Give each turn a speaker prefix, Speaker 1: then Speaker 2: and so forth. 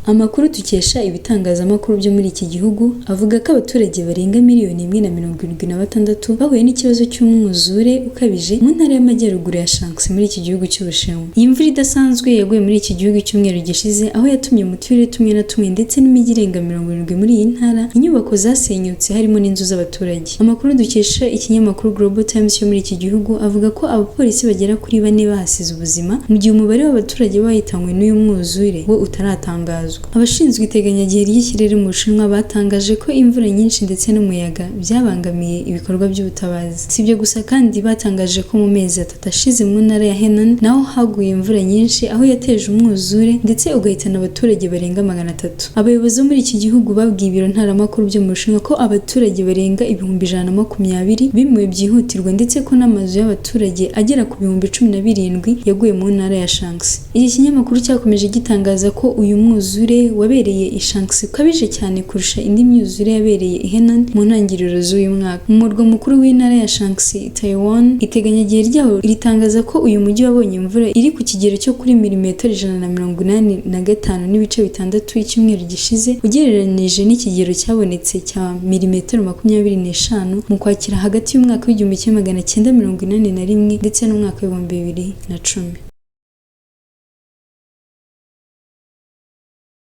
Speaker 1: Amakuru dukesha ibitangazamakuru byo muri iki gihugu avuga ko abaturage barenga miliyoni 176 bahuye n'ikibazo cy'umwuzure ukabije mu ntara y'Amajyaruguru ya Shanxi muri iki gihugu cy'Ubushinwa. Iyi mvura idasanzwe yaguye muri iki gihugu cyumweru gishize aho yatumye mu turere tumwe na tumwe ndetse n'imijyi irenga 70 muri iyi ntara inyubako zasenyutse harimo n'inzu z'abaturage. Amakuru dukesha ikinyamakuru Global Times cyo muri iki gihugu avuga ko abapolisi bagera kuri 4 bahasize ubuzima mu gihe umubare w'abaturage bahitanywe n'uyu mwuzure wo utaratangazwa. Abashinzwe iteganyagihe ry'ikirere mu Bushinwa batangaje ko imvura nyinshi ndetse n'umuyaga byabangamiye ibikorwa by'ubutabazi. Si ibyo gusa kandi batangaje ko mu mezi 3 ashize mu ntara ya Henan naho haguye imvura nyinshi aho yateje umwuzure ndetse ugahitana abaturage barenga 300. Abayobozi muri iki gihugu babwiye ibiro ntaramakuru byo mu Bushinwa ko abaturage barenga 120 bimuwe byihutirwa ndetse ko n'amazu y'abaturage agera ku 17,000 yaguye mu ntara ya Shanxi. Iki kinyamakuru cyakomeje gitangaza ko uyu mwuzure wabereye i Shanxi ukabije cyane kurusha indi myuzure yabereye i Henan mu ntangiriro z'uyu mwaka. Mu murwa mukuru w'intara ya Shanxi, Taiwan, iteganyagihe ryaho ritangaza ko uyu mujyi wabonye imvura iri ku kigero cyo kuri milimetero 185 n'ibice 6 icyumweru gishize ugereranije n'ikigero cyabonetse cya milimetero 25 mu Kwakira hagati y'umwaka w'1981 ndetse n'umwaka w'2010.